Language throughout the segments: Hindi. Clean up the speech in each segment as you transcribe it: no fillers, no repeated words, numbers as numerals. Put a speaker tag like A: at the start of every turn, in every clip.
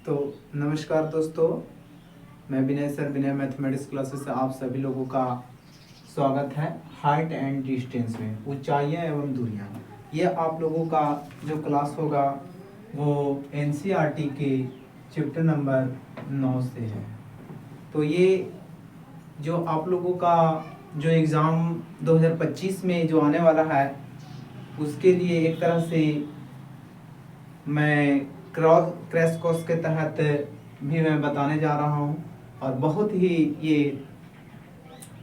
A: तो नमस्कार दोस्तों, मैं विनय सर विनय मैथमेटिक्स क्लासेस से आप सभी लोगों का स्वागत है। हाइट एंड डिस्टेंस में ऊंचाइयां एवं दूरियां, ये आप लोगों का जो क्लास होगा वो एनसीईआरटी के चैप्टर नंबर 9 से है। तो ये जो आप लोगों का जो एग्ज़ाम 2025 में जो आने वाला है उसके लिए एक तरह से मैं क्रैश कोर्स के तहत भी मैं बताने जा रहा हूँ और बहुत ही ये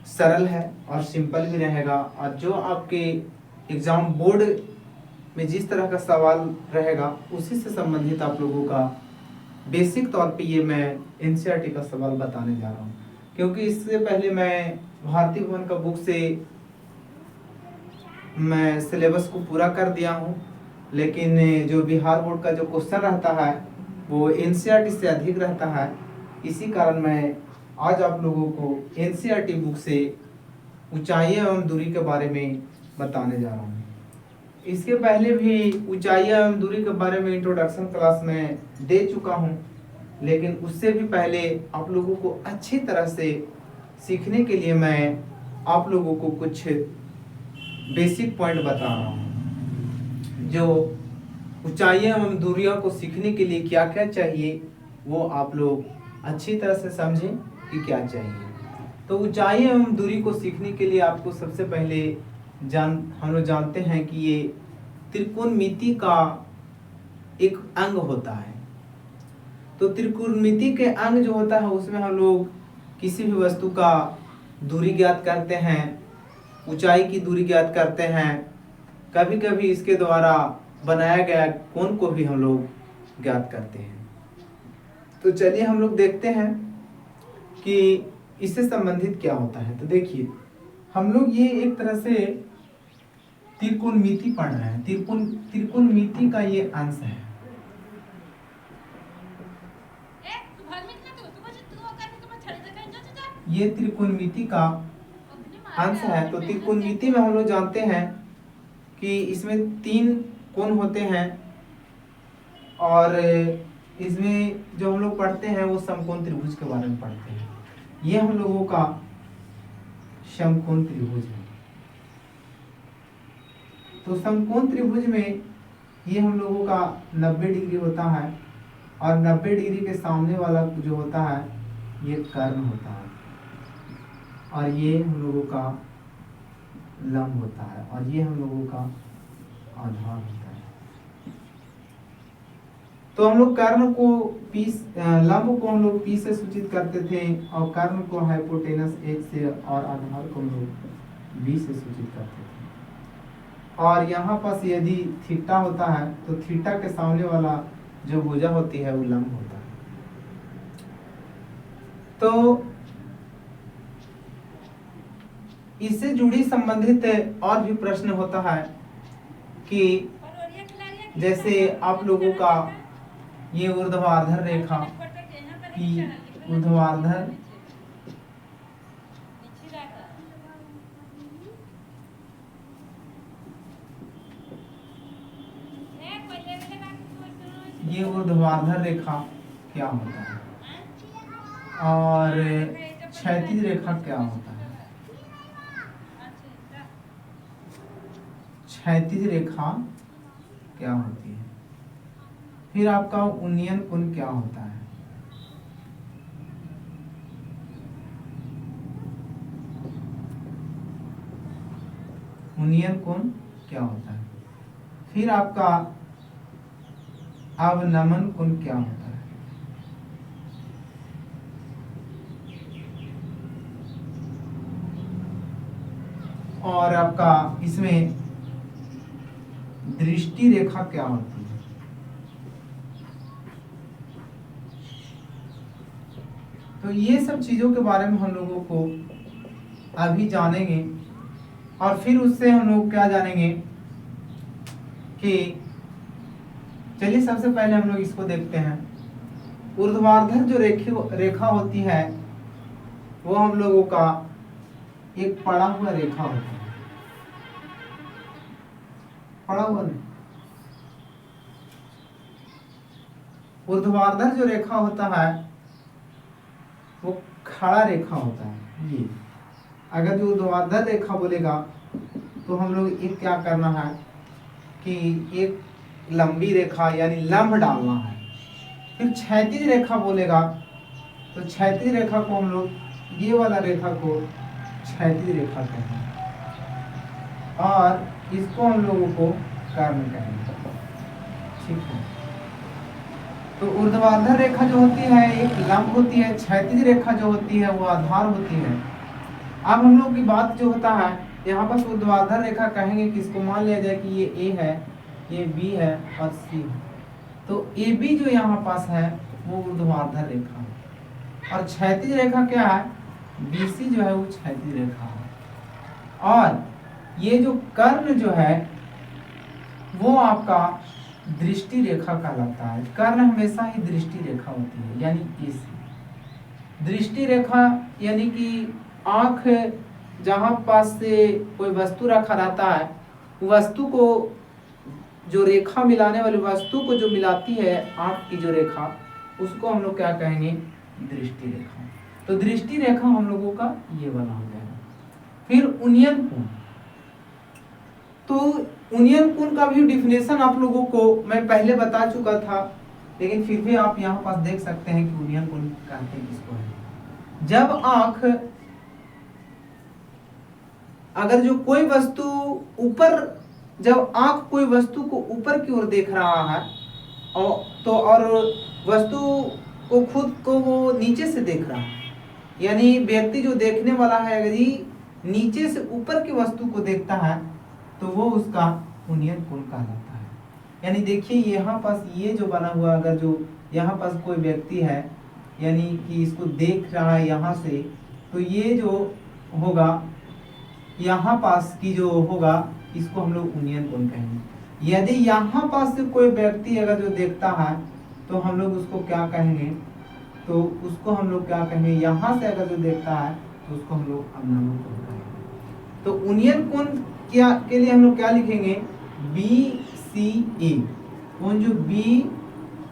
A: सरल है और सिंपल भी रहेगा। और जो आपके एग्ज़ाम बोर्ड में जिस तरह का सवाल रहेगा उसी से संबंधित आप लोगों का बेसिक तौर पे ये मैं एनसीईआरटी का सवाल बताने जा रहा हूँ, क्योंकि इससे पहले मैं भारतीय भवन का बुक से मैं सिलेबस को पूरा कर दिया हूँ, लेकिन जो बिहार बोर्ड का जो क्वेश्चन रहता है वो एनसीईआरटी से अधिक रहता है। इसी कारण मैं आज आप लोगों को एनसीईआरटी बुक से ऊंचाई एवं दूरी के बारे में बताने जा रहा हूँ। इसके पहले भी ऊंचाई एवं दूरी के बारे में इंट्रोडक्शन क्लास में दे चुका हूँ, लेकिन उससे भी पहले आप लोगों को अच्छी तरह से सीखने के लिए मैं आप लोगों को कुछ बेसिक पॉइंट बता रहा हूँ। जो ऊंचाइयां एवं दूरियों को सीखने के लिए क्या क्या चाहिए वो आप लोग अच्छी तरह से समझें कि क्या चाहिए। तो ऊंचाई एवं दूरी को सीखने के लिए आपको सबसे पहले हम लोग जानते हैं कि ये त्रिकोणमिति का एक अंग होता है। तो त्रिकोणमिति के अंग जो होता है उसमें हम लोग किसी भी वस्तु का दूरी ज्ञात करते हैं, ऊंचाई की दूरी ज्ञात करते हैं, कभी कभी इसके द्वारा बनाया गया कोण को भी हम लोग ज्ञात करते हैं। तो चलिए हम लोग देखते हैं कि इससे संबंधित क्या होता है। तो देखिए हम लोग ये एक तरह से त्रिकोणमिति पढ़ रहे हैं। त्रिकोणमिति का ये अंश है। ये त्रिकोणमिति का अंश है। तो त्रिकोणमिति में हम लोग जानते हैं कि इसमें 3 कोण होते हैं और इसमें जो हम लोग पढ़ते हैं वो समकोण त्रिभुज के बारे में पढ़ते हैं। ये हम लोगों का समकोण त्रिभुज है। तो समकोण त्रिभुज में ये हम लोगों का 90 डिग्री होता है और 90 डिग्री के सामने वाला जो होता है ये कर्ण होता है और ये हम लोगों का लंब होता है और ये हम लोगों का आधार होता है। तो हम लोग कर्ण को लंब को हम लोग P से सूचित करते थे और कर्ण को हाइपोटेनस 1 से और आधार को हम लोग B से सूचित करते थे। और यहाँ पास यदि थीटा होता है तो थीटा के सामने वाला जो भुजा होती है वो लंब होता है। तो इससे जुड़ी संबंधित और भी प्रश्न होता है कि जैसे आप लोगों का ये ऊर्ध्वाधर रेखा की ऊर्ध्वाधर ये ऊर्ध्वाधर रेखा क्या होता है और क्षैतिज रेखा क्या होता है। क्षैतिज रेखा क्या होती है। फिर आपका उन्नयन कोण क्या होता है। उन्नयन कोण क्या होता है। फिर आपका अवनमन कोण क्या होता है। और आपका इसमें दृष्टि रेखा क्या होती है। तो ये सब चीजों के बारे में हम लोगों को अभी जानेंगे और फिर उससे हम लोग क्या जानेंगे कि चलिए सबसे पहले हम लोग इसको देखते हैं। ऊर्ध्वाधर जो रेखा होती है वो हम लोगों का एक पड़ा हुआ रेखा होता है। पड़ा हुआ नहीं, ऊर्ध्वाधर जो रेखा होता है वो खड़ा रेखा होता है। ये अगर जो ऊर्ध्वाधर रेखा बोलेगा तो हम लोग एक क्या करना है कि एक लंबी रेखा यानी लंब डालना है। फिर क्षैतिज रेखा बोलेगा तो क्षैतिज रेखा को हम लोग ये वाला रेखा को क्षैतिज रेखा कहेंगे और इसको हम लोगों को कर्ण कहेंगे। ठीक है, तो ऊर्ध्वाधर रेखा जो होती है एक लंब होती है, क्षैतिज रेखा जो होती है वो आधार होती है। अब हम लोग की बात जो होता है यहाँ पर ऊर्ध्वाधर रेखा कहेंगे कि इसको मान लिया जाए कि ये ए है, ये बी है और सी है। तो ए बी जो यहाँ पास है वो ऊर्ध्वाधर रेखा है और क्षैतिज रेखा क्या है, बी सी जो है वो क्षैतिज रेखा है। और ये जो कर्ण जो है वो आपका दृष्टि रेखा कहलाता है। कर्ण हमेशा ही दृष्टि रेखा होती है यानी इस दृष्टि रेखा यानी कि आंख जहां पास से कोई वस्तु रखा रहता है, वस्तु को जो रेखा मिलाने वाली वस्तु को जो मिलाती है आंख की जो रेखा, उसको हम लोग क्या कहेंगे, दृष्टि रेखा। तो दृष्टि रेखा हम लोगों का ये वाला हो जाएगा। फिर उन्नयन कोण, तो उन्नयन कोण का भी डिफिनेशन आप लोगों को मैं पहले बता चुका था, लेकिन फिर भी आप यहाँ पास देख सकते हैं कि उन्नयन कोण कहते हैं किसको है। जब आंख अगर जो कोई वस्तु ऊपर, जब आंख कोई वस्तु को ऊपर की ओर देख रहा है और वस्तु को खुद को वो नीचे से देख रहा है, यानी व्यक्ति जो देखने वाला है यदि नीचे से ऊपर की वस्तु को देखता है तो वो उसका उन्नयन कोण कहलाता है। यानी देखिए यहाँ पास ये जो बना हुआ, अगर जो यहाँ पास कोई व्यक्ति है यानी कि इसको देख रहा है यहाँ से, तो ये जो होगा यहाँ पास की जो होगा इसको हम लोग उन्नयन कोण कहेंगे। यदि यहाँ पास से कोई व्यक्ति अगर जो देखता है तो हम लोग उसको क्या कहेंगे, तो उसको हम लोग क्या कहेंगे, यहाँ से अगर जो देखता है तो उसको हम लोग अवनमन कोण कहेंगे। तो उन्नयन कोण क्या के लिए हम लोग क्या लिखेंगे, बी सी ए, कोण जो बी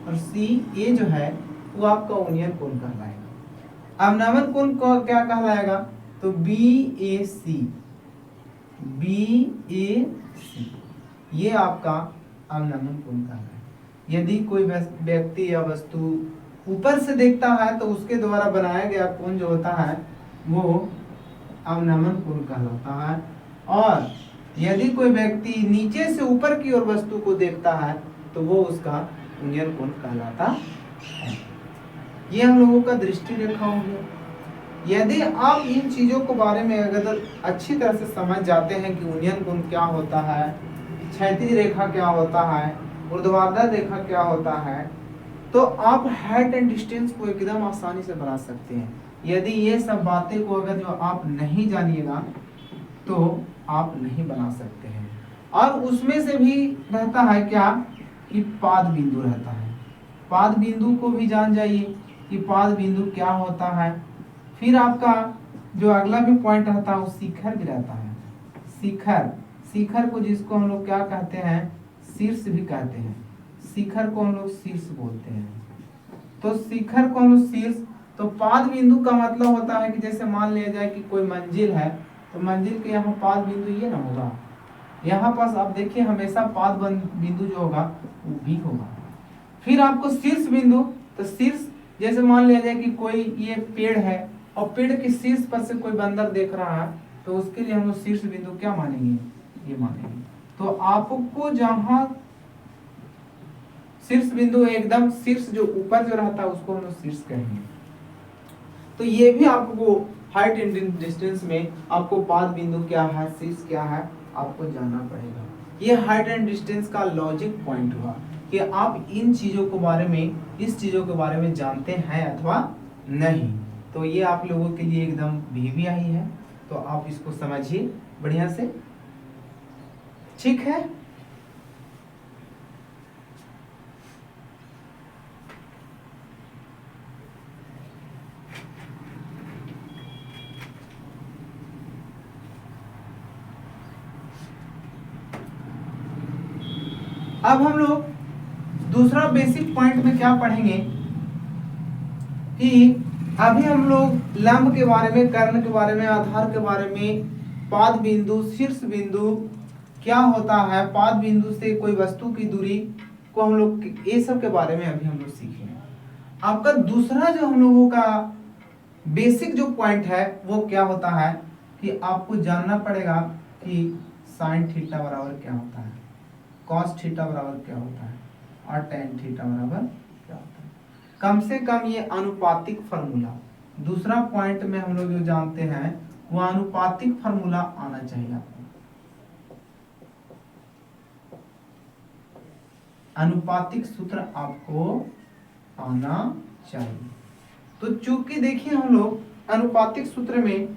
A: और सी ए जो है वो आपका उन्नयन कोण कहलाएगा। अवनमन कोण को क्या कहलाएगा, तो बी ए सी, बी ए सी, ये आपका अवनमन कोण कहलाएगा। यदि कोई व्यक्ति या वस्तु ऊपर से देखता है तो उसके द्वारा बनाया गया कोण जो होता है वो अवनमन कोण कहलाता है। और यदि कोई व्यक्ति नीचे से ऊपर की ओर वस्तु को देखता है तो वो उसका उन्नयन कोण कहलाता है। ये हम लोगों का दृष्टि रेखा हो गया। यदि आप इन चीजों के बारे में अगर अच्छी तरह से समझ जाते हैं कि उन्नयन कोण क्या होता है, क्षैतिज रेखा क्या होता है, ऊर्ध्वाधर रेखा क्या होता है, तो आप हाइट एंड डिस्टेंस को एकदम आसानी से बना सकते हैं। यदि ये सब बातें को अगर जो आप नहीं जानिएगा तो आप नहीं बना सकते हैं। और उसमें से भी रहता है क्या कि पाद बिंदु रहता है। पाद बिंदु को भी जान जाइए कि पाद बिंदु क्या होता है। फिर आपका जो अगला भी पॉइंट रहता है वो शिखर भी रहता है। शिखर, शिखर को जिसको हम लोग क्या कहते हैं, शीर्ष भी कहते हैं। शिखर को हम लोग शीर्ष बोलते हैं। तो शिखर को हम लोग शीर्ष, तो पाद बिंदु का मतलब होता है कि जैसे मान लिया जाए कि कोई मंजिल है तो मंजिल के यहाँ पाद बिंदु ये ना होगा, यहाँ पास आप देखिए हमेशा पाद बिंदु जो होगा वो भी होगा। फिर आपको शीर्ष बिंदु, तो शीर्ष जैसे मान लिया जाए कि कोई ये पेड़ है और पेड़ के शीर्ष पर से कोई बंदर देख रहा है तो उसके लिए हम लोग शीर्ष बिंदु क्या मानेंगे, ये मानेंगे। तो आपको जहां शीर्ष बिंदु एकदम शीर्ष जो ऊपर जो रहता है उसको हम लोग शीर्ष कहेंगे। तो ये भी आपको हाइट एंड डिस्टेंस में आपको पाद बिंदु क्या है, शीर्ष क्या है, आपको जानना पड़ेगा। ये हाइट एंड डिस्टेंस का लॉजिक पॉइंट हुआ कि आप इन चीजों के बारे में, इस चीजों के बारे में जानते हैं अथवा नहीं। तो ये आप लोगों के लिए एकदम भिविया ही है, तो आप इसको समझिए बढ़िया से, ठीक है। अब हम लोग दूसरा बेसिक पॉइंट में क्या पढ़ेंगे कि अभी हम लोग लंब के बारे में, कर्ण के बारे में, आधार के बारे में, पाद बिंदु, शीर्ष बिंदु क्या होता है, पाद बिंदु से कोई वस्तु की दूरी को हम लोग, ये सब के बारे में अभी हम लोग सीखेंगे। आपका दूसरा जो हम लोगों का बेसिक जो पॉइंट है वो क्या होता है कि आपको जानना पड़ेगा कि साइन थीटा बराबर क्या होता है, कॉस थीटा बराबर क्या होता है और टेन थीटा बराबर क्या होता है। कम से कम ये अनुपातिक फार्मूला, दूसरा पॉइंट में हम लोग जो जानते हैं वो अनुपातिक फार्मूला आना चाहिए आपको। अनुपातिक सूत्र आपको आना चाहिए। तो चूंकि देखिए हम लोग अनुपातिक सूत्र में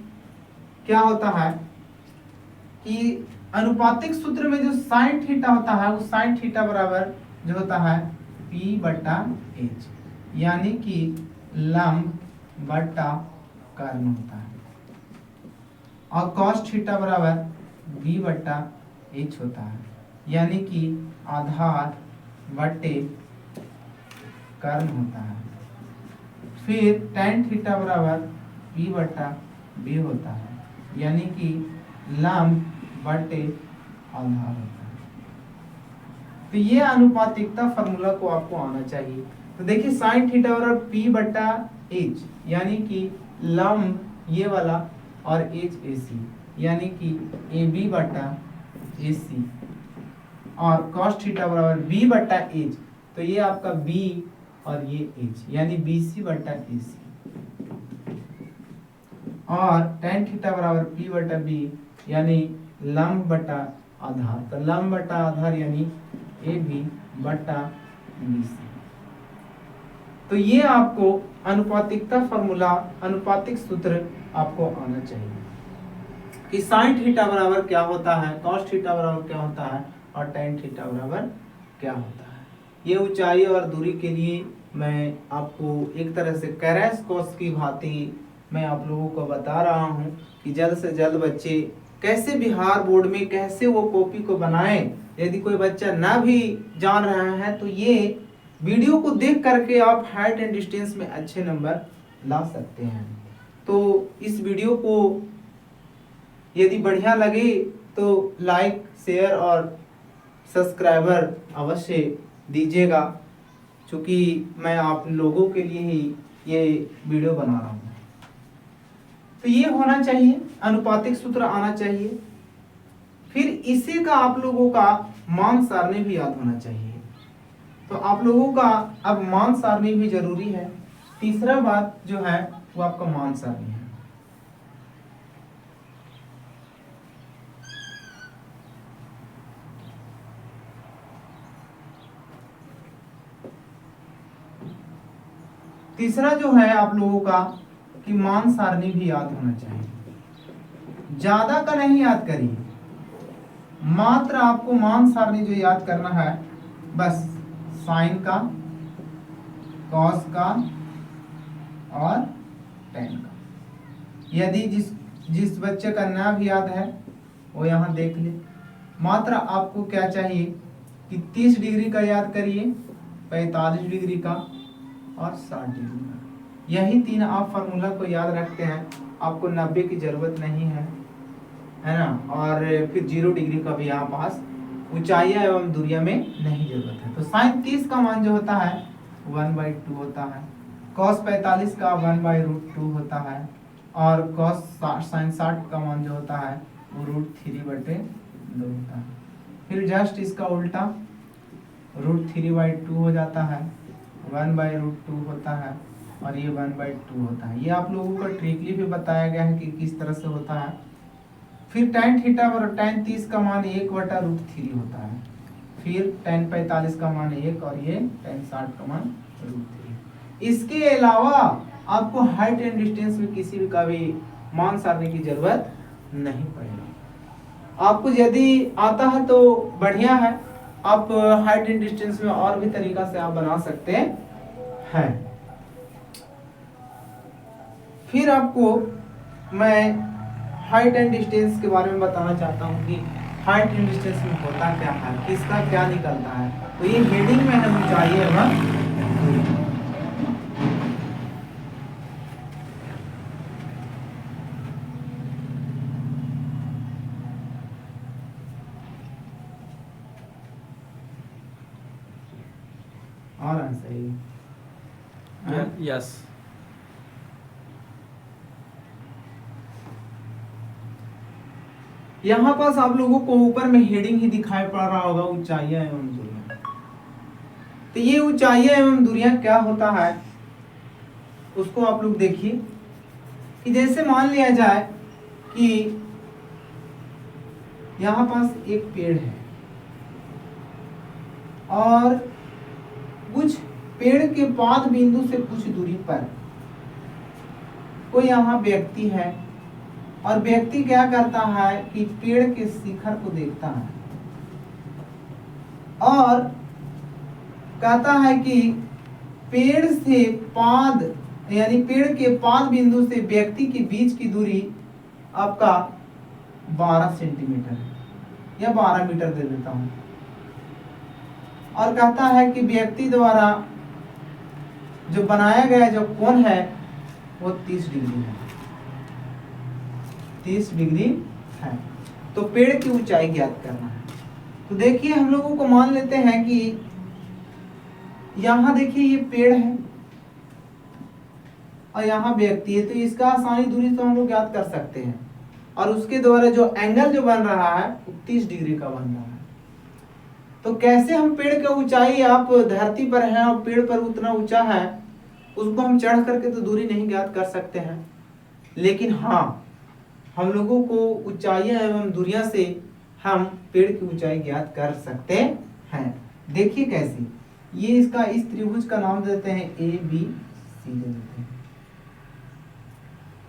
A: क्या होता है कि अनुपातिक सूत्र में जो साइन थीटा होता है वो साइन थीटा बराबर जो होता है P बटा H, यानी कि लंब बटा कर्ण होता है, और कॉस थीटा बराबर B बटा H होता है, यानी कि आधार बटे कर्ण होता है। फिर tan थीटा बराबर P बटा B होता है, यानी कि लंब बटे आधार होता है। तो ये अनुपातिकता फार्मूला को आपको आना चाहिए। तो देखिए साइन थीटा बराबर P बटा H, यानी कि लंब ये वाला और H AC, यानी कि AB बटा AC, और cos थीटा बराबर B बटा H, तो ये आपका B और ये H, यानी BC बटा AC, और tan थीटा बराबर P बटा B, यानी लंब बटा आधार, तो लंब बटा आधार यानी AB बटा BC। तो ये आपको अनुपातिकता फार्मूला, अनुपातिक सूत्र आपको आना चाहिए कि साइन थीटा बराबर क्या होता है, कॉस थीटा बराबर क्या होता है और tan थीटा बराबर क्या होता है। ये ऊंचाई और दूरी के लिए मैं आपको एक तरह से क्रैश कोर्स की भांति मैं आप लोगों को बता रहा हूं कि जल्द से जल्द बच्चे कैसे बिहार बोर्ड में कैसे वो कॉपी को बनाएं। यदि कोई बच्चा ना भी जान रहा है तो ये वीडियो को देख करके आप हाइट एंड डिस्टेंस में अच्छे नंबर ला सकते हैं। तो इस वीडियो को यदि बढ़िया लगे तो लाइक, शेयर और सब्सक्राइबर अवश्य दीजिएगा, क्योंकि मैं आप लोगों के लिए ही ये वीडियो बना रहा हूँ। तो ये होना चाहिए, अनुपातिक सूत्र आना चाहिए। फिर इसी का आप लोगों का मान सारणी भी याद होना चाहिए। तो आप लोगों का अब मान सारणी भी जरूरी है। तीसरा बात जो है वो आपका मान सारणी है। तीसरा जो है आप लोगों का कि मान सारणी भी याद होना चाहिए। ज्यादा का नहीं याद करिए, मात्र आपको मान सारणी जो याद करना है बस साइन का, कॉस का और टेन का। यदि जिस बच्चे का ना भी याद है वो यहाँ देख ले। मात्र आपको क्या चाहिए कि 30 डिग्री का याद करिए, 45 डिग्री का और 60 डिग्री का। यही तीन आप फार्मूला को याद रखते हैं, आपको 90 की जरूरत नहीं है ना। और फिर 0 डिग्री का भी यहाँ पास ऊंचाइयाँ एवं दूरिया में नहीं जरूरत है। तो साइन 30 का मान जो होता है 1/2 होता है, कॉस 45 का 1/√2 होता है, और कॉस साइन 60 का मान जो होता है वो √3/2 होता है। फिर जस्ट इसका उल्टा √3/2 हो जाता है, 1/√2 होता है और ये 1/2 होता है। ये आप लोगों को ट्रिकली भी बताया गया है कि किस तरह से होता है। फिर tan थीटा और tan 30 का मान 1/√3 होता है। फिर tan 45 का मान 1 और ये tan 60 का मान √3। इसके अलावा आपको हाइट एंड डिस्टेंस में किसी भी का भी मान सारने की जरूरत नहीं पड़ेगा। आपको यदि आता है तो बढ़िया है, आप हाइट एंड डिस्टेंस में और भी तरीका से आप बना सकते हैं। फिर आपको मैं हाइट एंड डिस्टेंस के बारे में बताना चाहता हूँ कि हाइट एंड डिस्टेंस में होता क्या है, किसका क्या निकलता है। तो ये हेडिंग में है ऊंचाई एवं दूरी। और आंसर
B: यस।
A: यहाँ पास आप लोगों को ऊपर में हेडिंग ही दिखाई पड़ रहा होगा, ऊंचाइयां एवं दूरियां। तो ये ऊंचाइयां एवं दूरियां क्या होता है उसको आप लोग देखिए कि जैसे मान लिया जाए कि यहाँ पास एक पेड़ है और कुछ पेड़ के पाद बिंदु से कुछ दूरी पर कोई यहाँ व्यक्ति है और व्यक्ति क्या करता है कि पेड़ के शिखर को देखता है और कहता है कि पेड़ से पाद यानी पेड़ के पाद बिंदु से व्यक्ति के बीच की दूरी आपका 12 सेंटीमीटर है या 12 मीटर दे देता हूं और कहता है कि व्यक्ति द्वारा जो बनाया गया जो कोण है वो 30 डिग्री है, 30 डिग्री है। तो पेड़ की ऊंचाई ज्ञात करना है। तो देखिए हम लोगों को मान लेते हैं कि यहां देखिए ये पेड़ है और यहाँ व्यक्ति है, तो इसका आसानी दूरी तो हम लोग ज्ञात कर सकते हैं और उसके द्वारा जो एंगल जो बन रहा है वो 30 डिग्री का बन रहा है। तो कैसे हम पेड़ की ऊंचाई, आप धरती पर हैं और पेड़ पर उतना ऊंचा है, उसको हम चढ़ करके तो दूरी नहीं ज्ञात कर सकते हैं, लेकिन हाँ हम लोगों को ऊंचाइयां एवं दूरियां से हम पेड़ की ऊंचाई ज्ञात कर सकते हैं। देखिए कैसे, ये इसका इस त्रिभुज का नाम देते हैं ABC दे देते हैं।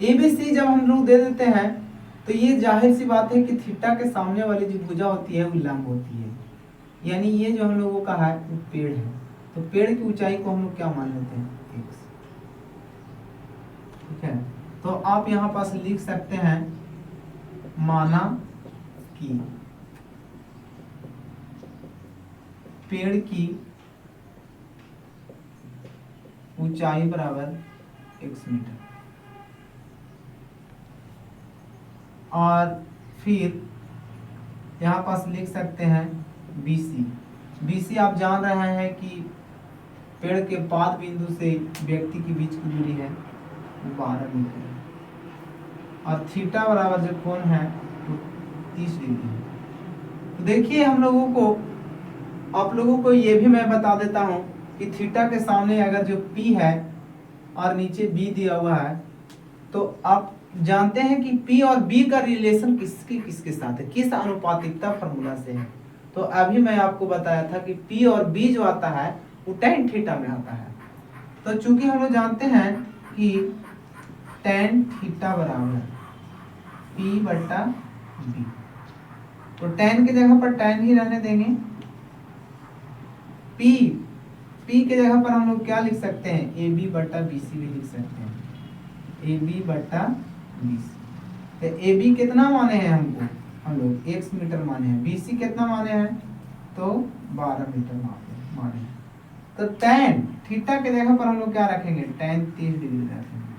A: ABC जब हम लोग दे देते हैं तो ये जाहिर सी बात है कि थीटा के सामने वाली जो भुजा होती है वो लंब होती है, यानी ये जो हम लोगों का है वो पेड़ है। तो पेड़ की ऊंचाई को हम लोग क्या मान लेते हैं, x। ठीक है, तो आप यहाँ पास लिख सकते हैं माना कि पेड़ की ऊंचाई बराबर x मीटर और फिर यहाँ पास लिख सकते हैं BC आप जान रहे हैं कि पेड़ के पाद बिंदु से व्यक्ति के बीच की दूरी है 12 मीटर है और थीटा बराबर जो कोण है वो 30 डिग्री है। तो देखिए हम लोगों को, आप लोगों को ये भी मैं बता देता हूँ कि थीटा के सामने अगर जो P है और नीचे B दिया हुआ है, तो आप जानते हैं कि P और B का रिलेशन किसके साथ है, किस अनुपातिकता फॉर्मूला से है। तो अभी मैं आपको बताया था कि P और B जो आता है वो tan थीटा में आता है। तो चूंकि हम लोग जानते हैं कि tan थीटा बराबर P बट्टा B, तो tan की जगह पर tan ही रहने देंगे। P के जगह पर हम लोग क्या लिख सकते हैं, AB बट्टा BC भी लिख सकते हैं, AB बट्टा BC। तो AB कितना माने हैं हमको, हम लोग x मीटर माने हैं, BC कितना माने हैं तो 12 मीटर माने हैं। तो tan थीटा के जगह पर हम लोग क्या रखेंगे, tan 30 डिग्री रखेंगे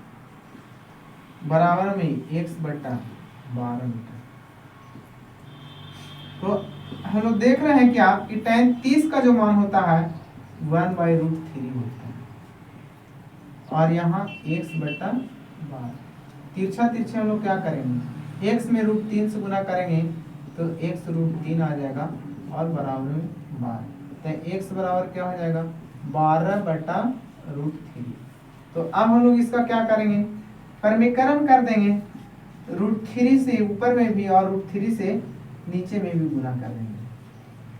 A: बराबर में x बट्टा 12 मीटर। तो हम लोग देख रहे हैं क्या कि tan 30 का जो मान होता है 1/√3 होता है और यहाँ x बट्टा 12। तिरछा तिरछा हम लोग क्या करेंगे, x में √3 से गुना करेंगे तो x √3 आ जाएगा और बराबर में 12। तो x बराबर क्या हो जाएगा 12/√3। तो अब हम लोग इसका क्या करेंगे, समीकरण कर देंगे, √3 से ऊपर में भी और √3 से नीचे में भी गुना कर देंगे।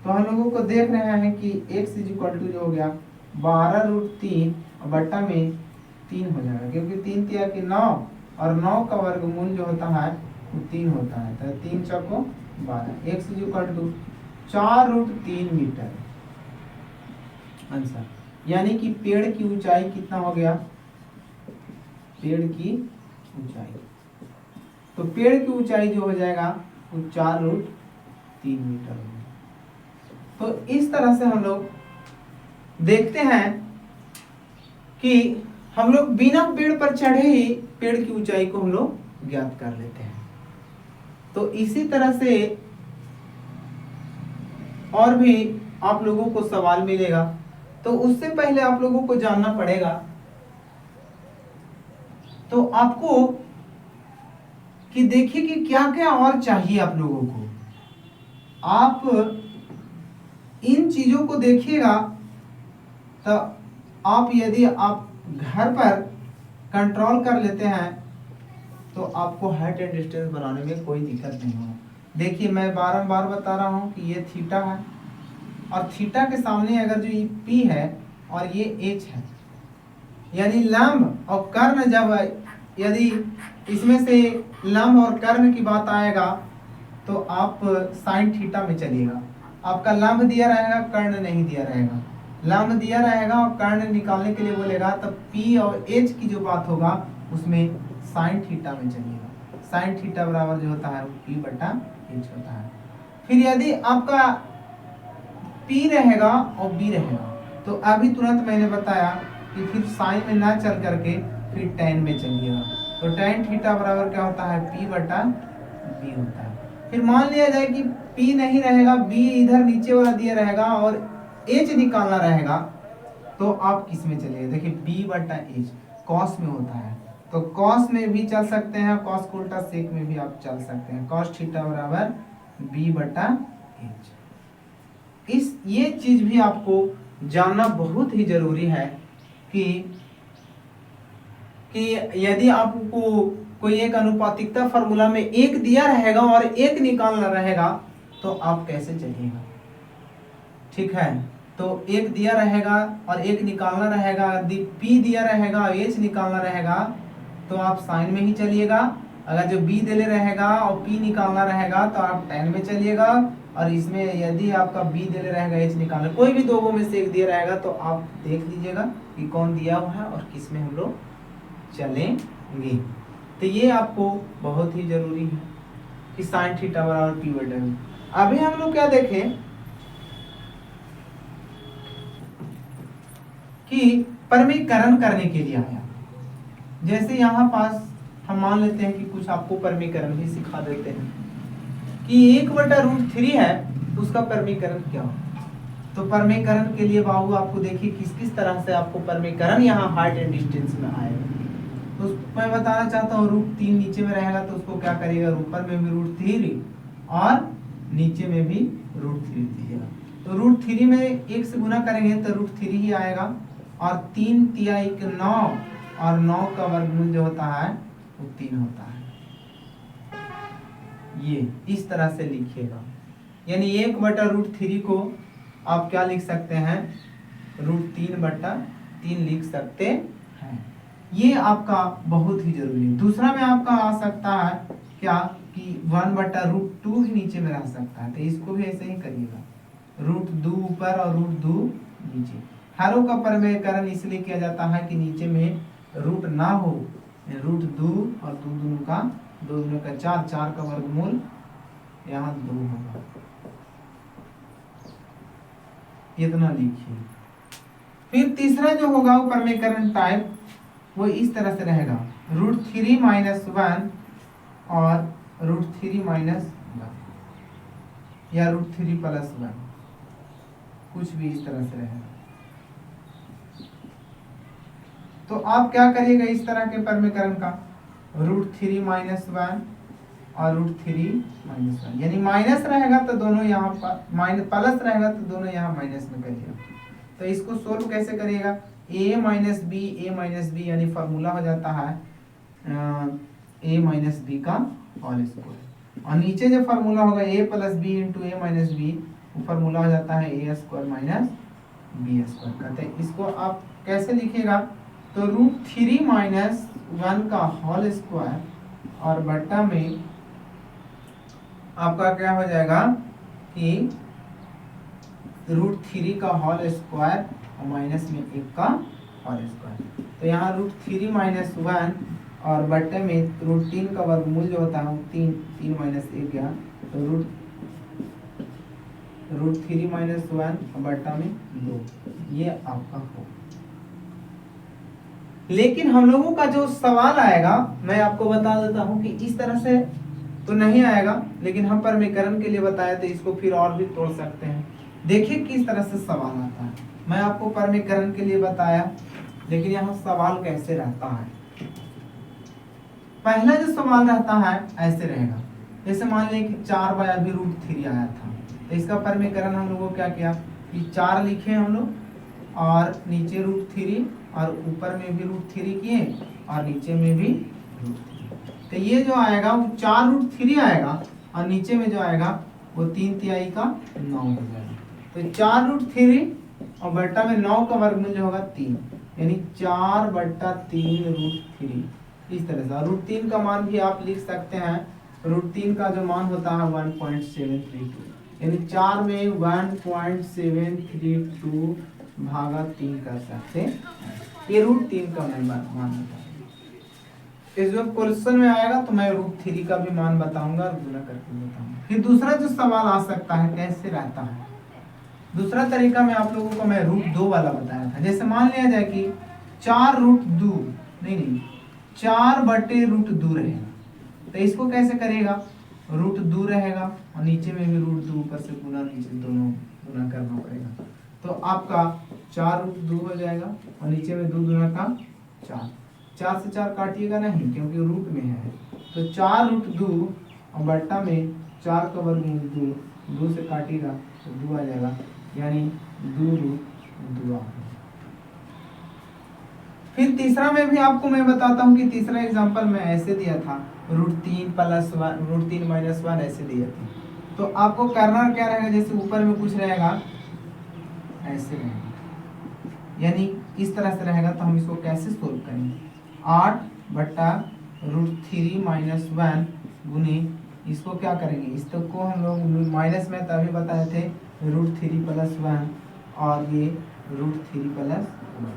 A: तो हम लोगों को देख रहे हैं कि x जो हो गया 12√3 बट्टा में 3 हो जाएगा, क्योंकि 3 तिया कि 9 और 9 का वर्गमूल जो होता है वो 3 होता है। तो 3 चौको 12, x 4√3 मीटर आंसर। यानी कि पेड़ की ऊंचाई कितना हो गया, पेड़ की ऊंचाई, तो पेड़ की ऊंचाई जो हो जाएगा वो 4√3 3 मीटर होगी। तो इस तरह से हम लोग देखते हैं कि हम लोग बिना पेड़ पर चढ़े ही पेड़ की ऊंचाई को हम लोग ज्ञात कर लेते हैं। तो इसी तरह से और भी आप लोगों को सवाल मिलेगा, तो उससे पहले आप लोगों को जानना पड़ेगा, तो आपको कि देखिए कि क्या क्या और चाहिए आप लोगों को। आप इन चीजों को देखिएगा तो आप यदि आप घर पर कंट्रोल कर लेते हैं तो आपको हाइट एंड डिस्टेंस बनाने में कोई दिक्कत नहीं होगा। देखिए मैं बारंबार बता रहा हूं कि ये थीटा है और थीटा के सामने अगर जो ये पी है और ये एच है, यानी लंब और कर्ण, जब यदि इसमें से लंब और कर्ण की बात आएगा तो आप साइन थीटा में चलिएगा। आपका लंब दिया रहेगा, कर्ण नहीं दिया रहेगा। लंब दिया रहेगा और कर्ण निकालने के लिए बोलेगा, तब P और H की जो बात होगा उसमें साइन थीटा में चलिएगा। साइन थीटा बराबर जो होता है P बटा H होता है। फिर यदि आपका P रहेगा और B रहेगा तो अभी तुरंत मैंने बताया कि फिर साइन में ना चल करके फिर tan में चलिएगा। तो tan थीटा बराबर क्या होता है, P बटा B होता है। फिर मान लिया जाए कि P नहीं रहेगा, B इधर नीचे वाला दिया रहेगा और H निकालना रहेगा, तो आप किस में चलिए, देखिए B बटा H कॉस में होता है, तो कॉस में भी चल सकते हैं, कॉस को उल्टा सेक में भी आप चल सकते हैं। कॉस थीटा बराबर B बटा H। ये चीज भी आपको जानना बहुत ही जरूरी है कि यदि आपको कोई एक अनुपातिकता फार्मूला में एक दिया रहेगा और एक निकालना रहेगा तो आप कैसे चलिएगा। ठीक है, तो एक दिया रहेगा और एक निकालना रहेगा। यदि P दिया रहेगा और H निकालना रहेगा तो आप साइन में ही चलिएगा। अगर जो B दे रहेगा और P निकालना रहेगा तो आप tan में चलिएगा। और इसमें यदि आपका B दे रहेगा, H निकालना, कोई भी दो में से एक दिया रहेगा तो आप देख लीजिएगा कि कौन दिया हुआ है और किस में हम लोग चलेंगे। तो ये आपको बहुत ही जरूरी है कि साइन थीटा बराबर P बटा B। अभी हम लोग क्या देखें कि परमीकरण करने के लिए आया। जैसे यहाँ पास हम मान लेते हैं कि कुछ आपको परमीकरण भी सिखा देते हैं कि 1/√3 है, उसका परमीकरण क्या हो। तो परमीकरण के लिए बाबू आपको देखिए किस किस तरह से आपको परमीकरण यहाँ हाइट एंड डिस्टेंस में आएगा। तो मैं बताना चाहता हूँ √3 नीचे में रहेगा तो उसको क्या करिएगा, ऊपर में भी √3 और नीचे में भी √3 दीजिएगा। तो √3 में 1 से गुना करेंगे तो √3 ही आएगा और 3 तिहाई 9 और 9 का वर्गमूल जो होता है वो 3 होता है। ये इस तरह से लिखिएगा, यानी 1/√3 को आप क्या लिख सकते हैं, √3/3 लिख सकते हैं। ये आपका बहुत ही जरूरी है। दूसरा में आपका आ सकता है क्या कि 1/√2 ही नीचे में रह सकता है, तो इसको भी ऐसे ही करिएगा, √2 ऊपर और √2 नीचे। हरों का परमीकरण इसलिए किया जाता है कि नीचे में रूट ना हो, √2 और 2 का 4 का वर्गमूल यहाँ 2 होगा। इतना लिखिए। फिर तीसरा जो होगा वो परमीकरण टाइप वो इस तरह से रहेगा, √3 - 1 और √3 - 1 या √3 + 1, कुछ भी इस तरह से रहेगा। तो आप क्या करिएगा इस तरह के परमीकरण का, √3 - 1 और √3 - 1, यानी माइनस रहेगा तो दोनों यहाँ पर प्लस रहेगा तो दोनों यहाँ माइनस में करिएगा। तो इसको सोल्व कैसे करिएगा, a - b यानी फार्मूला हो जाता है a - b का होल स्क्वायर, और नीचे जो फार्मूला होगा a + b × a - b, वो फार्मूला हो जाता है a² - b² का। तो इसको आप कैसे लिखिएगा, तो √3 - 1 का होल स्क्वायर और बट्टा में आपका क्या हो जाएगा कि √3 का होल स्क्वायर और माइनस में 1 का होल स्क्वायर। तो यहाँ √3 - 1 और बट्टे में √3 का वर्गमूल जो होता है 3 - 1 गया, तो √3 - 1 बटा में 2, ये आपका हो। लेकिन हम लोगों का जो सवाल आएगा, मैं आपको बता देता हूं कि इस तरह से तो नहीं आएगा, लेकिन हम परमीकरण के लिए बताया तो इसको फिर और भी तोड़ सकते हैं। देखिए किस तरह से सवाल आता है। मैं आपको परमीकरण के लिए बताया, लेकिन यहाँ सवाल कैसे रहता है। पहला जो सवाल रहता है ऐसे रहेगा, जैसे मान लें कि 4/√3 आया था, तो इसका परमीकरण हम लोगों को क्या किया कि 4 लिखे हम लोग और नीचे √3 और ऊपर में भी √3 किए और नीचे में भी √3। तो ये जो आएगा वो 4√3 आएगा और नीचे में जो आएगा वो 3/3 का 9 हो जाएगा। तो 4√3 और बटा में 9 का वर्गमूल जो होगा 3, यानी 4/3√3। इस तरह से √3 का मान भी आप लिख सकते हैं। √3 का जो मान होता है 1.732, यानी 4 में 1.732 भागा 3 कर सकते हैं। ये √3 का मान होता है। इस जो क्वेश्चन में आएगा तो मैं √3 का भी मान बताऊंगा और गुना करके बताऊंगा। फिर दूसरा जो सवाल आ सकता है कैसे रहता है, दूसरा तरीका में आप लोगों को मैं √2 वाला बताया था। जैसे मान लिया जाए कि 4√2 नहीं 4/√2 रहेगा, तो इसको कैसे करेगा, √2 रहेगा और नीचे में भी √2 ऊपर से गुना नीचे दोनों गुना करना पड़ेगा। तो आपका 4√2 हो जाएगा और नीचे में 2 दूना का 4, 4 से 4 काटिएगा नहीं क्योंकि रूट में है। तो 4√2 और बट्टा में 4 का वर्गमूल 2, 2 से काटिएगा तो 2 आ जाएगा, यानी 2√2 आ गया। फिर तीसरा में भी आपको मैं बताता हूँ कि तीसरा एग्जांपल मैं ऐसे दिया था, √3 + 1 √3 - 1 ऐसे दिया था। तो आपको करना क्या रहेगा, जैसे ऊपर में कुछ रहेगा ऐसे रहेगा, यानी इस तरह से रहेगा। तो हम इसको कैसे सोल्व करेंगे, 8/√3 - 1 गुने इसको क्या करेंगे, इस तक को हम लोग माइनस में तभी बताए थे √3 + 1 और ये √3 + 1।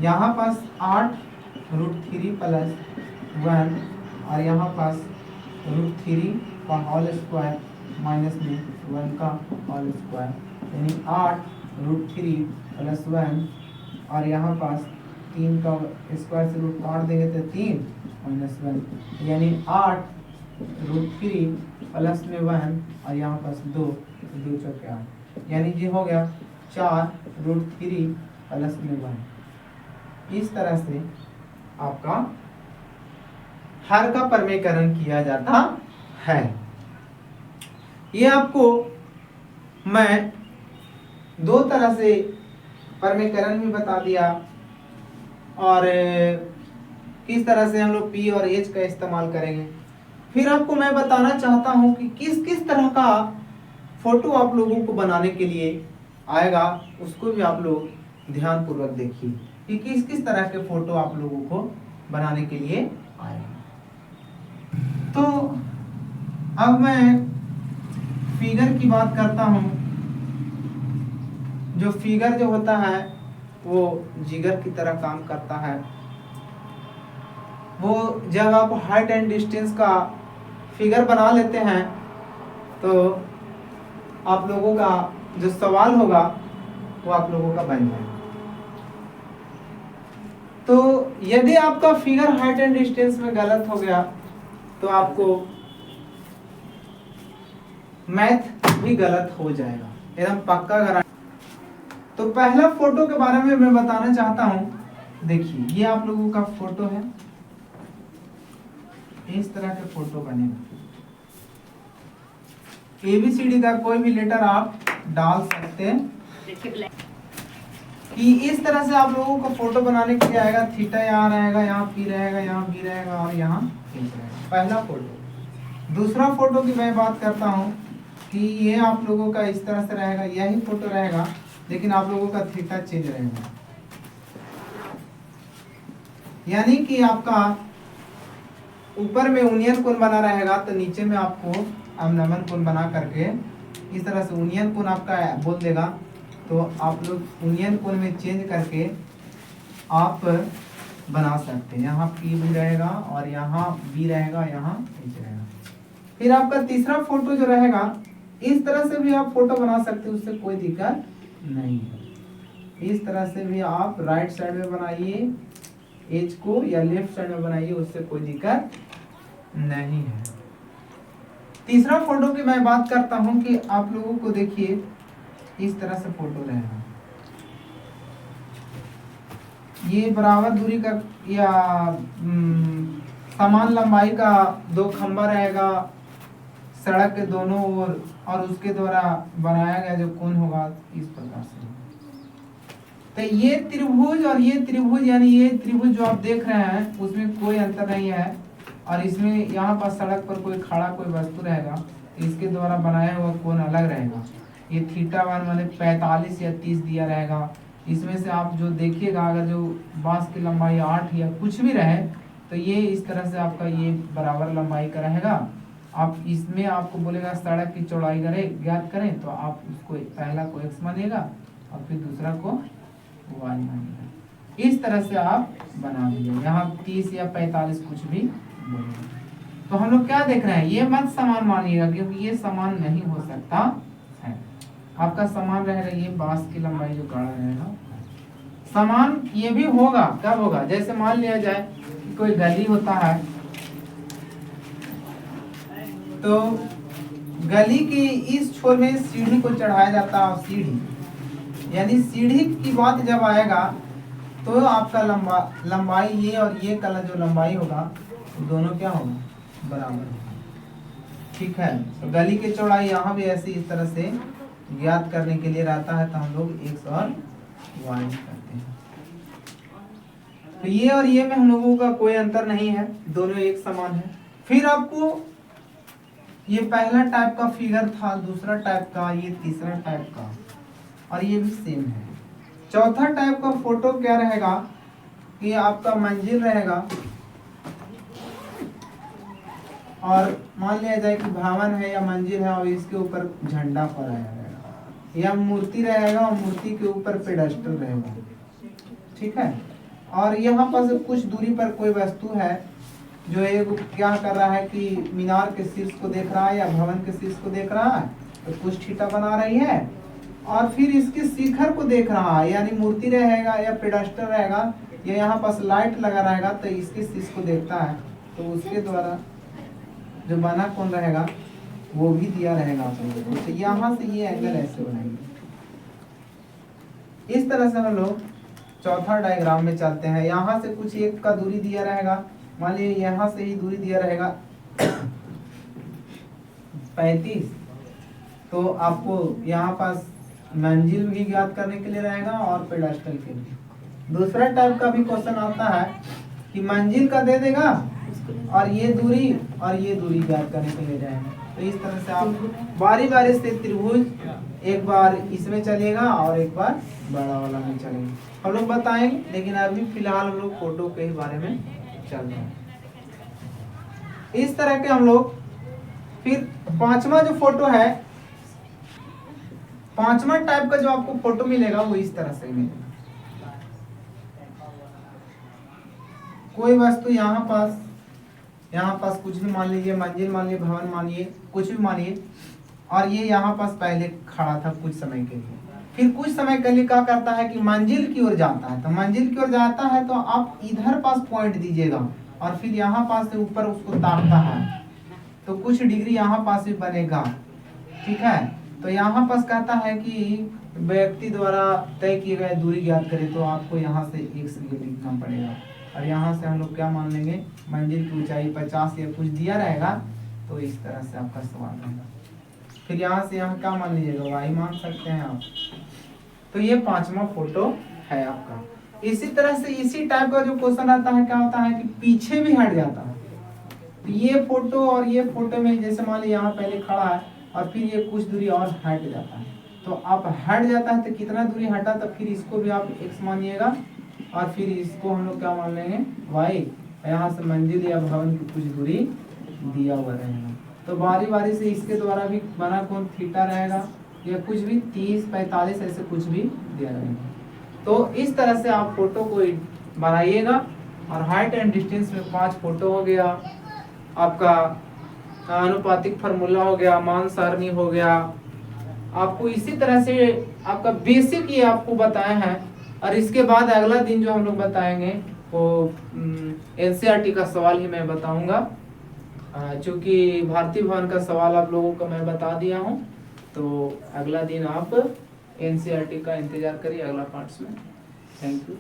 A: यहाँ पास 8√3 + 1 और यहाँ पास √3 का होल स्क्वायर माइनस में 1 का होल स्क्वायर, यानी 8√3 + 1 और यहाँ पास 3 का स्क्वायर से रूट काट देंगे तो 3 - 1, यानी 8√3 + में 1 और यहाँ पास 2 चौके 8, यानी ये हो गया 4√3 + में 1। इस तरह से आपका हर का परमीकरण किया जाता है। ये आपको मैं 2 तरह से परमीकरण भी बता दिया और किस तरह से हम लोग P और H का इस्तेमाल करेंगे। फिर आपको मैं बताना चाहता हूं कि किस किस तरह का फोटो आप लोगों को बनाने के लिए आएगा, उसको भी आप लोग ध्यान पूर्वक देखिए कि किस किस तरह के फोटो आप लोगों को बनाने के लिए आएगा। तो अब मैं फिगर की बात करता हूं। जो फिगर जो होता है वो जिगर की तरह काम करता है। वो जब आप हाइट एंड डिस्टेंस का फिगर बना लेते हैं तो आप लोगों का जो सवाल होगा वो आप लोगों का बन जाएगा। तो यदि आपका फिगर हाइट एंड डिस्टेंस में गलत हो गया तो आपको मैथ भी गलत हो जाएगा, एकदम पक्का गारंटी। तो पहला फोटो के बारे में मैं बताना चाहता हूं। देखिए ये आप लोगों का फोटो है, इस तरह के फोटो बनेगा। ABCD का कोई भी लेटर आप डाल सकते हैं कि इस तरह से आप लोगों को फोटो बनाने के लिए आएगा। थीटा यहाँ रहेगा, यहाँ P रहेगा, यहाँ B रहेगा और यहाँ H रहेगा। पहला फोटो। दूसरा फोटो की मैं बात करता हूँ कि ये आप लोगों का इस तरह से रहेगा, यही फोटो रहेगा लेकिन आप लोगों का थीटा चेंज रहेगा, यानी कि आपका ऊपर में यूनियन कोण बना रहेगा तो नीचे में आपको अवनमन कोण बना करके इस तरह से यूनियन कोण आपका बोल देगा। तो आप लोग यूनियन कोण में चेंज करके आप बना सकते हैं। यहाँ P भी रहेगा और यहाँ B रहेगा, यहाँ H रहेगा। फिर आपका तीसरा फोटो जो रहेगा इस तरह से भी आप फोटो बना सकते हो, उससे कोई दिक्कत नहीं है। इस तरह से भी आप राइट साइड में बनाइए एज को या लेफ्ट साइड में बनाइए, उससे कोई दिक्कत नहीं है। तीसरा फोटो की मैं बात करता हूं कि आप लोगों को देखिए इस तरह से फोटो रहेगा, ये बराबर दूरी का या समान लंबाई का दो खंबा रहेगा सड़क के दोनों ओर, और उसके द्वारा बनाया गया जो कोण होगा इस प्रकार से। तो ये त्रिभुज और ये त्रिभुज, यानी ये त्रिभुज जो आप देख रहे हैं उसमें कोई अंतर नहीं है, और इसमें यहाँ पर सड़क पर कोई खड़ा कोई वस्तु रहेगा, इसके द्वारा बनाया हुआ कोण अलग रहेगा। ये थीटा वन माने 45 या 30 दिया रहेगा। इसमें से आप जो देखिएगा, अगर जो बांस की लंबाई 8 या कुछ भी रहे तो ये इस तरह से आपका ये बराबर लंबाई का रहेगा। आप इसमें आपको बोलेगा सड़क की चौड़ाई करें ज्ञात करें, तो आप उसको पहला को x मानिएगा और फिर दूसरा को y मानिएगा। इस तरह से आप बना दीजिए, यहाँ 30 या 45 कुछ भी बोलेगा। तो हम लोग क्या देख रहे हैं, ये मत समान मानिएगा क्योंकि ये समान नहीं हो सकता है। आपका समान रहेगा ये बांस की लंबाई जो गाढ़ा रहेगा। समान ये भी होगा, कब होगा, जैसे मान लिया जाए कि कोई गली होता है, तो गली की इस छोर में सीढ़ी को चढ़ाया जाता है, सीढ़ी यानी सीढ़ी की बात जब आएगा तो आपका लंबाई ये और ये कला जो लंबाई होगा तो दोनों क्या होगा, बराबर होगा। ठीक है, तो गली की चौड़ाई यहाँ भी ऐसे इस तरह से ज्ञात करने के लिए रहता है, तो हम लोग x और y करते हैं। तो ये और ये में हम लोगों का कोई अंतर नहीं है, दोनों एक समान है। फिर आपको ये पहला टाइप का फिगर था, दूसरा टाइप का, ये तीसरा टाइप का, और ये भी सेम है। चौथा टाइप का फोटो क्या रहेगा कि आपका मंजिल रहेगा, और मान लिया जाए कि भवन है या मंजिल है और इसके ऊपर झंडा फहराया रहेगा, या मूर्ति रहेगा और मूर्ति के ऊपर पेडस्टल रहेगा। ठीक है, और यहाँ पर कुछ दूरी पर कोई वस्तु है जो एक क्या कर रहा है कि मीनार के शीर्ष को देख रहा है या भवन के शीर्ष को देख रहा है, तो कुछ थीटा बना रही है, और फिर इसके शिखर को देख रहा है, यानी मूर्ति रहेगा या पेडस्टल रहेगा या यहाँ पास लाइट लगा रहेगा, तो इसके शीर्ष को देखता है, तो उसके द्वारा जो बना कोण रहेगा वो भी दिया रहेगा आप लोगों को। तो यहाँ से ये एंगल ऐसे बनाएंगे। इस तरह से हम लोग चौथा डायग्राम में चलते हैं। यहाँ से कुछ एक का दूरी दिया रहेगा, मान लीजिए यहाँ से ही दूरी दिया रहेगा 35, तो आपको यहाँ पास मंजिल भी ज्ञात करने के लिए रहेगा और पेडस्टल के लिए। दूसरा टाइप का भी क्वेश्चन आता है कि मंजिल का दे देगा और ये दूरी ज्ञात करने के लिए रहेगा। तो इस तरह से आप बारी बारी से त्रिभुज एक बार इसमें चलेगा और एक बार बड़ा वाला में चलेगा, हम लोग बताएंगे, लेकिन अभी फिलहाल हम लोग फोटो के बारे में चल रहे हैं। इस तरह के हम लोग फिर पांचवा जो फोटो है, पांचवा टाइप का जो आपको फोटो मिलेगा वो इस तरह से मिलेगा। कोई वस्तु यहाँ पास कुछ भी मान लीजिए, मंजिल मान लीजिए, भवन मानिए, कुछ भी मानिए, और ये यहाँ पास पहले खड़ा था कुछ समय के लिए, फिर कुछ समय के लिए क्या करता है कि मंजिल की ओर जाता है। तो मंजिल की ओर जाता है तो आप इधर पास पॉइंट दीजिएगा और फिर यहाँ पास से ऊपर उसको ताकता है, तो कुछ डिग्री यहाँ पास भी बनेगा। ठीक है, तो यहाँ पास कहता है कि व्यक्ति द्वारा तय किए गए दूरी ज्ञात करें, तो आपको यहाँ से x लिखना पड़ेगा, और यहाँ से हम लोग क्या मान लेंगे, मंजिल की ऊंचाई 50 या कुछ दिया रहेगा, तो इस तरह से आपका सवाल रहेगा। फिर यहाँ से यहाँ क्या मान लीजिएगा, y मान सकते हैं आप। तो ये पांचवा फोटो है आपका। इसी तरह से इसी टाइप का जो क्वेश्चन आता है, क्या होता है कि पीछे भी हट जाता है। तो ये फोटो और ये फोटो में जैसे मान लीजिए यहाँ पहले खड़ा है और फिर ये कुछ दूरी और हट जाता है, तो आप हट जाता है तो कितना दूरी हटा, तो फिर इसको भी आप x मानिएगा और फिर इसको हम लोग क्या मान लेंगे, y। यहाँ से मंजिल या भवन की कुछ दूरी दिया हुआ रहेगा, तो बारी बारी से इसके द्वारा भी बना कोण थीटा रहेगा या कुछ भी 30, 45 ऐसे कुछ भी दिया रहेगा। तो इस तरह से आप फोटो को बनाइएगा, और हाइट एंड डिस्टेंस में 5 फोटो हो गया, आपका अनुपातिक फार्मूला हो गया, मान सारणी हो गया, आपको इसी तरह से आपका बेसिक ये आपको बताया है, और इसके बाद अगला दिन जो हम लोग बताएंगे वो एनसीईआरटी का सवाल ही मैं बताऊंगा। चूंकि भारतीय भवन का सवाल आप लोगों को मैं बता दिया हूं, तो अगला दिन आप एनसीईआरटी का इंतजार करिए अगला पार्ट्स में। Thank you.